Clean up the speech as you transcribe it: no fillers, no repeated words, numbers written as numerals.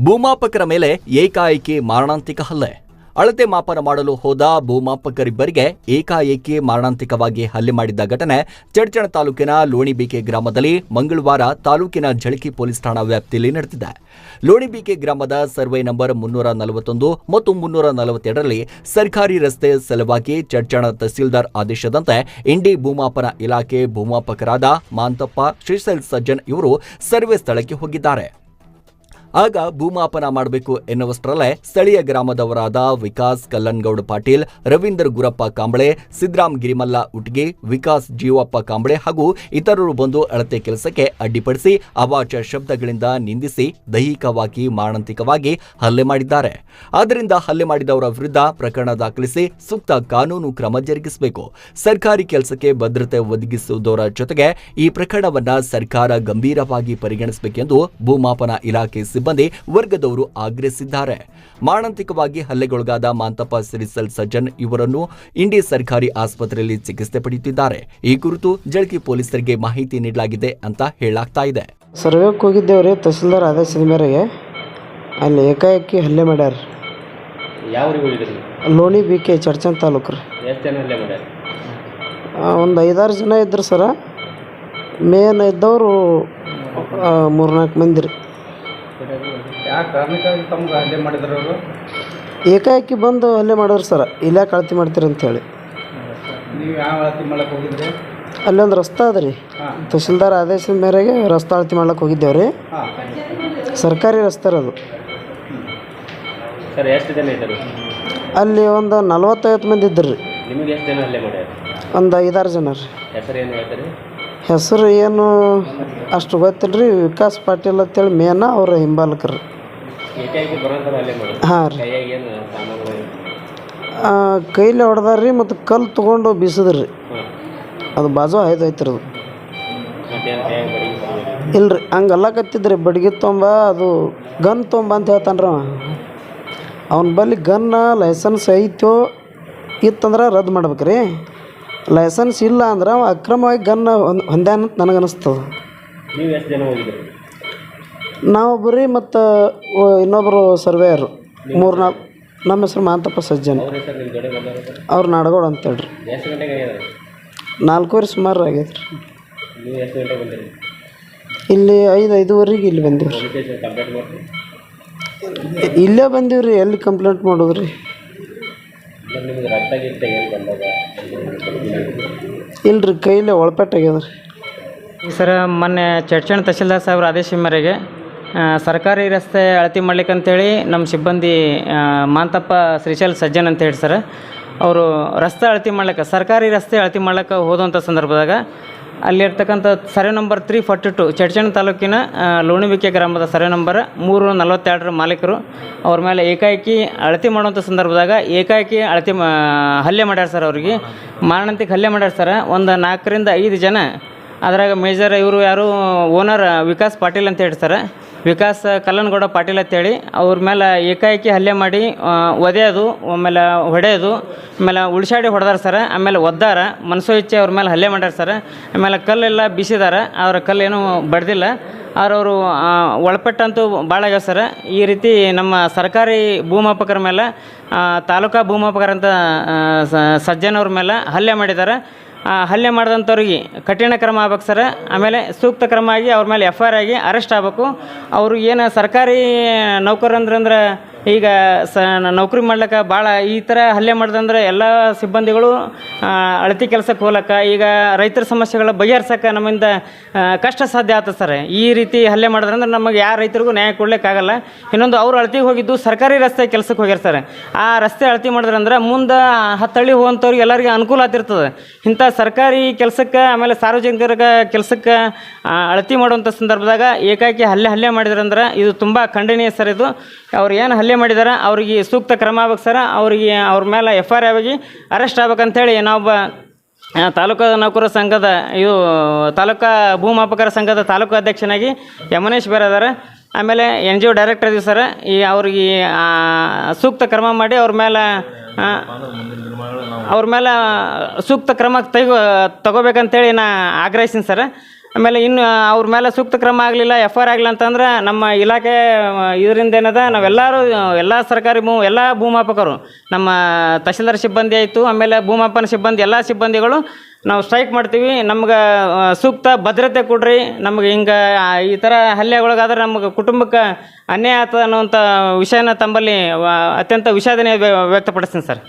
ಭೂಮಾಪಕರ ಮೇಲೆ ಏಕಾಏಕಿ ಮಾರಣಾಂತಿಕ ಹಲ್ಲೆ. ಅಳತೆ ಮಾಪನ ಮಾಡಲು ಹೋದ ಭೂಮಾಪಕರಿಬ್ಬರಿಗೆ ಏಕಾಏಕಿ ಮಾರಣಾಂತಿಕವಾಗಿ ಹಲ್ಲೆ ಮಾಡಿದ್ದ ಘಟನೆ ಚಡ್ಚಣ ತಾಲೂಕಿನ ಲೋಣಿಬಿಕೆ ಗ್ರಾಮದಲ್ಲಿ ಮಂಗಳವಾರ ತಾಲೂಕಿನ ಜಳಕಿ ಪೊಲೀಸ್ ಠಾಣಾ ವ್ಯಾಪ್ತಿಯಲ್ಲಿ ನಡೆದಿದೆ. ಲೋಣಿಬಿಕೆ ಗ್ರಾಮದ ಸರ್ವೆ ನಂಬರ್ 341 ಮತ್ತು 342ರಲ್ಲಿ ಸರ್ಕಾರಿ ರಸ್ತೆ ಸಲುವಾಗಿ ಚಡ್ಚಣ ತಹಸೀಲ್ದಾರ್ ಆದೇಶದಂತೆ ಇಂಡಿ ಭೂಮಾಪನ ಇಲಾಖೆ ಭೂಮಾಪಕರಾದ ಮಾಂತಪ್ಪ ಶ್ರೀಶೈಲ್ ಸಜ್ಜನ್ ಇವರು ಸರ್ವೆ ಸ್ಥಳಕ್ಕೆ ಹೋಗಿದ್ದಾರೆ. ಆಗ ಭೂಮಾಪನ ಮಾಡಬೇಕು ಎನ್ನುವಷ್ಟರಲ್ಲೇ ಸ್ಥಳೀಯ ಗ್ರಾಮದವರಾದ ವಿಕಾಸ್ ಕಲ್ಲನ್ಗೌಡ ಪಾಟೀಲ್, ರವೀಂದ್ರ ಗುರಪ್ಪ ಕಾಂಬಳೆ, ಸಿದ್ದರಾಮ್ ಗಿರಿಮಲ್ಲ ಉಟ್ಗಿ, ವಿಕಾಸ್ ಜೀವಪ್ಪ ಕಾಂಬಳೆ ಹಾಗೂ ಇತರರು ಬಂದು ಅಳತೆ ಕೆಲಸಕ್ಕೆ ಅಡ್ಡಿಪಡಿಸಿ ಅವಾಚ್ಯ ಶಬ್ದಗಳಿಂದ ನಿಂದಿಸಿ ದೈಹಿಕವಾಗಿ ಮಾರಣಾಂತಿಕವಾಗಿ ಹಲ್ಲೆ ಮಾಡಿದ್ದಾರೆ. ಆದ್ದರಿಂದ ಹಲ್ಲೆ ಮಾಡಿದವರ ವಿರುದ್ಧ ಪ್ರಕರಣ ದಾಖಲಿಸಿ ಸೂಕ್ತ ಕಾನೂನು ಕ್ರಮ ಜರುಗಿಸಬೇಕು. ಸರ್ಕಾರಿ ಕೆಲಸಕ್ಕೆ ಭದ್ರತೆ ಒದಗಿಸುವುದರ ಜೊತೆಗೆ ಈ ಪ್ರಕರಣವನ್ನ ಸರ್ಕಾರ ಗಂಭೀರವಾಗಿ ಪರಿಗಣಿಸಬೇಕೆಂದು ಭೂಮಾಪನ ಇಲಾಖೆ ಸಿಬ್ಬಂದಿ ವರ್ಗದವರು ಆಗ್ರಹಿಸಿದ್ದಾರೆ. ಮಾರಣಾಂತಿಕವಾಗಿ ಹಲ್ಲೆಗೊಳಗಾದ ಮಾಂತಪ್ಪ ಶ್ರೀಶೈಲ್ ಸಜ್ಜನ್ ಇವರನ್ನು ಇಂಡಿ ಸರ್ಕಾರಿ ಆಸ್ಪತ್ರೆಯಲ್ಲಿ ಚಿಕಿತ್ಸೆ ಪಡೆಯುತ್ತಿದ್ದಾರೆ. ಈ ಕುರಿತು ಜಳಕಿ ಪೊಲೀಸರಿಗೆ ಮಾಹಿತಿ ನೀಡಲಾಗಿದೆ ಅಂತ ಹೇಳಲಾಗ್ತಾ ಇದೆ. ಸರ್ವೆಗೆ ಹೋಗಿದ್ದೇವ್ರಿ, ತಹಸೀಲ್ದಾರ್ ಆದೇಶದ ಮೇರೆಗೆ ಅಲ್ಲಿ ಏಕಾಏಕಿ ಹಲ್ಲೆ ಮಾಡ್ಯಾರ. ಯಾವ ಊರಿಗೆ ಹೋಗಿದ್ರಿ? ಲೋಣಿಬಿಕೆ ಚಡ್ಚಣ ತಾಲೂಕು ರೀ. ಎಷ್ಟು ಜನ ಹಲ್ಲೆ ಮಾಡ್ಯಾರ? ಒಂದು 5-6 ಜನ ಇದ್ರು ಸರ. ಮೇನ್ ಇದ್ದವರು 3-4 ಮಂದಿ ರೀ. ಯಾವ ಕಾರಣಕ್ಕಾಗಿ ತಮ್ಗೆ ಹಲ್ಲೆ ಮಾಡಿದ್ರು ಅವರು? ಏಕಾಏಕಿ ಬಂದು ಹಲ್ಲೆ ಮಾಡೋರು ಸರ. ಇಲ್ಲ ಅಳತೆ ಮಾಡ್ತೀರಿ ಅಂತೇಳಿ. ನೀವು ಯಾವ ಅಳತೆ ಮಾಡಕ್ಕೆ ಹೋಗಿದ್ರಿ? ಅಲ್ಲೊಂದು ರಸ್ತೆ ಅದ ರೀ. ತಹಸೀಲ್ದಾರ್ ಆದೇಶದ ಮೇರೆಗೆ ರಸ್ತೆ ಅಳತೆ ಮಾಡ್ಲಿಕ್ಕೆ ಹೋಗಿದ್ದೇವ್ರಿ. ಸರ್ಕಾರಿ ರಸ್ತೆ ಅದು. ಸರ್, ಎಷ್ಟು ಜನ ಇದ್ದರು ಅಲ್ಲಿ? ಒಂದು 40-50 ಮಂದಿ ಇದ್ದರು ರೀ. ನಿಮಗೆ ಎಷ್ಟು ಜನ ಹಲ್ಲೆ ಮಾಡ್ಯಾರ? ಒಂದು 5-6 ಜನ ರೀ. ಹೆಸರು ಏನು ಹೇಳ್ತಾರೆ? ಹೆಸರು ಏನು ಅಷ್ಟು ಗೊತ್ತಿಲ್ಲ ರೀ. ವಿಕಾಸ್ ಪಾಟೀಲ್ ಅಂತೇಳಿ ಮೇನ ಅವ್ರ ಹಿಂಬಾಲಕರು. ಏಕಾಏಕಿ ಬರೋಂಥವ್ರು ಹಲ್ಲೆ ಮಾಡೋದು? ಹಾಂ ರೀ. ಕೈಯಾಗಿ ಏನು ಸಾಮಾನುಗಳು? ಕೈಲೇ ಹೊಡೆದಾರ್ರಿ ಮತ್ತು ಕಲ್ಲು ತೊಗೊಂಡು ಬೀಸಿದ್ರಿ. ಅದು ಬಾಜು ಐತೈತ್ರಿ ಅದು. ಮತ್ತೇನು ಕೈಯಾಗಿ ಬಡಿ? ಇಲ್ರಿ, ಹಂಗೆ ಅಲ್ಲಕತ್ತಿದ್ರಿ. ಬಡ್ಗಿ ತೊಂಬ ಅದು ಗನ್ ತೊಂಬ ಅಂತ ಹೇಳ್ತಾನ್ರಿ ಅವ. ಅವನ ಬಳಿ ಗನ್ನ ಲೈಸೆನ್ಸ್ ಐತೋ ಇತ್ತಂದ್ರೆ ರದ್ದು ಮಾಡ್ಬೇಕು ರೀ. ಲೈಸೆನ್ಸ್ ಇಲ್ಲ ಅಂದ್ರೆ ಅವ ಅಕ್ರಮವಾಗಿ ಗನ್ನ ಹೊಂದ್ಯಾನ ಅಂತ ನನಗನ್ನಿಸ್ತದೆ. ನೀವು ಎಷ್ಟು ಜನ ಹೋಗಿದ್ರಿ? ನಾವೊಬ್ಬರು ಮತ್ತು ಇನ್ನೊಬ್ಬರು ಸರ್ವೇಯರು 3-4. ನಮ್ಮ ಹೆಸರು ಮಾಂತಪ್ಪ ಸಜ್ಜನ್. ಅವ್ರ ಹೆಸರು ನಿಮ್ಮ ಜೋಡಿ ಬಂದವರು? ಅವ್ರು ನಾಡಗೋಡು ಅಂತೇಳ್ರಿ. ಎಷ್ಟು ಗಂಟೆಗೆ ಆಗ್ಯದ? 4 ಸುಮಾರು ಆಗೈತೆ ರೀ. ನೀವು ಎಷ್ಟು ಗಂಟೆಗೆ ಬಂದಿರಿ? ಇಲ್ಲಿ 5-5:30 ಇಲ್ಲಿ ಬಂದೀವಿ ರೀ. ಪೊಲೀಸ್ ಸ್ಟೇಷನ್ ಕಂಪ್ಲೇಂಟ್ ಮಾಡಿ? ಇಲ್ಲೇ ಬಂದೀವಿ ರೀ. ಎಲ್ಲಿ ಕಂಪ್ಲೇಂಟ್ ಮಾಡೋದು ರೀ? ನಿಮ್ಗೆ ರಕ್ತ ಗಿಟ್ಟ ಏನು ಬಂದಾಗ? ಇಲ್ರಿ, ಕೈಲೇ ಒಳಪೆಟ್ಟಾಗ್ಯದ ರೀ. ಸರ್, ಮೊನ್ನೆ ಚಡ್ಚಣ ತಹಸೀಲ್ದಾರ್ ಸಾಹೇಬ್ರ ಆದೇಶ ಮೇರೆಗೆ ಸರ್ಕಾರಿ ರಸ್ತೆ ಅಳತೆ ಮಾಡ್ಲಿಕ್ಕಂತೇಳಿ ನಮ್ಮ ಸಿಬ್ಬಂದಿ ಮಾಂತಪ್ಪ ಶ್ರೀಶೈಲ್ ಸಜ್ಜನ್ ಅಂತ ಹೇಳಿ ಸರ್, ಅವರು ರಸ್ತೆ ಅಳತೆ ಮಾಡ್ಲಿಕ್ಕೆ, ಸರ್ಕಾರಿ ರಸ್ತೆ ಅಳತೆ ಮಾಡ್ಲಿಕ್ಕೆ ಹೋದಂಥ ಸಂದರ್ಭದಾಗ ಅಲ್ಲಿರ್ತಕ್ಕಂಥ ಸರ್ವೆ ನಂಬರ್ 342 ಚಡ್ಚಣ ತಾಲೂಕಿನ ಲೋಣಿಬಿಕೆ ಗ್ರಾಮದ ಸರ್ವೆ ನಂಬರ್ 342ರ ಮಾಲೀಕರು ಅವ್ರ ಮೇಲೆ ಏಕಾಏಕಿ ಅಳತೆ ಮಾಡುವಂಥ ಸಂದರ್ಭದಾಗ ಏಕಾಏಕಿ ಹಲ್ಲೆ ಮಾಡ್ಯಾರ ಸರ್. ಅವ್ರಿಗೆ ಮಾರಣಾಂತಿಕ ಹಲ್ಲೆ ಮಾಡ್ಯಾರ ಸರ್. ಒಂದು 4-5 ಜನ. ಅದ್ರಾಗ ಮೇಜರ್ ಇವರು ಯಾರು ಓನರ್ ವಿಕಾಸ್ ಪಾಟೀಲ್ ಅಂತ ಹೇಳಿ ಸರ್, ವಿಕಾಸ್ ಕಲ್ಲನ್ಗೌಡ ಪಾಟೀಲ್ ಅಂತೇಳಿ ಅವ್ರ ಮೇಲೆ ಏಕಾಏಕಿ ಹಲ್ಲೆ ಮಾಡಿ ಒದೆಯೋದು, ಆಮೇಲೆ ಹೊಡೆಯೋದು, ಆಮೇಲೆ ಉಳ್ಸಾಡಿ ಹೊಡೆದಾರ ಸರ್. ಆಮೇಲೆ ಒದ್ದಾರ, ಮನಸೋ ಇಚ್ಛೆ ಅವ್ರ ಮೇಲೆ ಹಲ್ಲೆ ಮಾಡ್ಯಾರ ಸರ್. ಆಮೇಲೆ ಕಲ್ಲೆಲ್ಲ ಬೀಸಿದಾರ. ಅವ್ರ ಕಲ್ಲೇನು ಬಡ್ದಿಲ್ಲ. ಅವರು ಒಳಪಟ್ಟಂತೂ ಭಾಳ ಆಗ್ಯಾವ ಸರ್. ಈ ರೀತಿ ನಮ್ಮ ಸರ್ಕಾರಿ ಭೂಮಾಪಕರ ಮೇಲೆ ತಾಲೂಕಾ ಭೂಮಾಪಕರ ಅಂತ ಸಜ್ಜನವ್ರ ಮೇಲೆ ಹಲ್ಲೆ ಮಾಡಿದ್ದಾರೆ. ಹಲ್ಲೆ ಮಾಡಿದಂಥವ್ರಿಗೆ ಕಠಿಣ ಕ್ರಮ ಆಗ್ಬೇಕು ಸರ್. ಆಮೇಲೆ ಸೂಕ್ತ ಕ್ರಮ ಆಗಿ ಅವ್ರ ಮೇಲೆ FIR ಆಗಿ ಅರೆಸ್ಟ್ ಆಗಬೇಕು. ಅವರು ಏನು ಸರ್ಕಾರಿ ನೌಕರಂದ್ರೆ ಈಗ ನೌಕರಿ ಮಾಡ್ಲಿಕ್ಕೆ ಭಾಳ ಈ ಥರ ಹಲ್ಲೆ ಮಾಡ್ದಂದ್ರೆ ಎಲ್ಲ ಸಿಬ್ಬಂದಿಗಳು ಅಳತೆ ಕೆಲಸಕ್ಕೆ ಹೋಗ್ಲಕ್ಕ, ಈಗ ರೈತರ ಸಮಸ್ಯೆಗಳ ಬಗೆಹರ್ಸಕ್ಕೆ ನಮ್ಮಿಂದ ಕಷ್ಟ ಸಾಧ್ಯ ಆಗ್ತದೆ ಸರ್. ಈ ರೀತಿ ಹಲ್ಲೆ ಮಾಡಿದ್ರಂದ್ರೆ ನಮಗೆ ಯಾವ ರೈತರಿಗೂ ನ್ಯಾಯ ಕೊಡ್ಲಿಕ್ಕಾಗಲ್ಲ. ಇನ್ನೊಂದು ಅವ್ರು ಅಳತೆಗೆ ಹೋಗಿದ್ದು ಸರ್ಕಾರಿ ರಸ್ತೆ ಕೆಲಸಕ್ಕೆ ಹೋಗ್ಯಾರ ಸರ್. ಆ ರಸ್ತೆ ಅಳತೆ ಮಾಡಿದ್ರಂದ್ರೆ ಮುಂದೆ 10 ಹಳ್ಳಿ ಹೋಗುವಂಥವ್ರಿಗೆ ಎಲ್ಲರಿಗೆ ಅನುಕೂಲ ಆಗ್ತಿರ್ತದೆ. ಇಂಥ ಸರ್ಕಾರಿ ಕೆಲಸಕ್ಕೆ ಆಮೇಲೆ ಸಾರ್ವಜನಿಕರ ಕೆಲಸಕ್ಕೆ ಅಳತೆ ಮಾಡುವಂಥ ಸಂದರ್ಭದಾಗ ಏಕಾಏಕಿ ಹಲ್ಲೆ ಮಾಡಿದ್ರಂದ್ರೆ ಇದು ತುಂಬ ಖಂಡನೀಯ ಸರ್. ಇದು ಅವ್ರು ಏನು ಹಲ್ಲೆ ಮಾಡಿದಾರೆ ಅವ್ರಿಗೆ ಸೂಕ್ತ ಕ್ರಮ ಆಗ್ಬೇಕು ಸರ್. ಅವ್ರಿಗೆ ಅವ್ರ ಮೇಲೆ FIR ಆಗಿ ಅರೆಸ್ಟ್ ಆಗ್ಬೇಕಂತೇಳಿ ನಾವೊಬ್ಬ ತಾಲೂಕಾ ನೌಕರರ ಸಂಘದ ತಾಲೂಕಾ ಭೂಮಾಪಕರ ಸಂಘದ ತಾಲೂಕು ಅಧ್ಯಕ್ಷನಾಗಿ ಯಮನೇಶ್ ಬೇರೆ ಅದಾರೆ. ಆಮೇಲೆ NGO ಡೈರೆಕ್ಟರ್ ಇದೀವಿ ಸರ್. ಈ ಅವ್ರಿಗೆ ಸೂಕ್ತ ಕ್ರಮ ಮಾಡಿ ಅವ್ರ ಮೇಲೆ ಸೂಕ್ತ ಕ್ರಮ ತಗೋಬೇಕಂತೇಳಿ ನಾ ಆಗ್ರಹಿಸ್ತೀನಿ ಸರ್. ಆಮೇಲೆ ಇನ್ನು ಅವ್ರ ಮೇಲೆ ಸೂಕ್ತ ಕ್ರಮ ಆಗಲಿಲ್ಲ FIR ಆಗಲಿಲ್ಲ ಅಂತಂದ್ರೆ ನಮ್ಮ ಇಲಾಖೆ ಇದರಿಂದ ಏನದ ನಾವೆಲ್ಲರೂ ಎಲ್ಲ ಸರ್ಕಾರಿ ಎಲ್ಲ ಭೂಮಾಪಕರು ನಮ್ಮ ತಹಶೀಲ್ದಾರ್ ಸಿಬ್ಬಂದಿ ಆಯಿತು, ಆಮೇಲೆ ಭೂಮಾಪನ ಸಿಬ್ಬಂದಿ ಎಲ್ಲ ಸಿಬ್ಬಂದಿಗಳು ನಾವು ಸ್ಟ್ರೈಕ್ ಮಾಡ್ತೀವಿ. ನಮ್ಗೆ ಸೂಕ್ತ ಭದ್ರತೆ ಕೊಡ್ರಿ. ನಮ್ಗೆ ಹಿಂಗೆ ಈ ಥರ ಹಲ್ಲೆಗೊಳಗಾದ್ರೆ ನಮ್ಗೆ ಕುಟುಂಬಕ್ಕೆ ಅನ್ಯಾಯ ಆಗ್ತದೆ ಅನ್ನೋವಂಥ ವಿಷಯನ ತಮ್ಮಲ್ಲಿ ಅತ್ಯಂತ ವಿಷಾದನೆ ವ್ಯಕ್ತಪಡಿಸ್ತೀನಿ ಸರ್.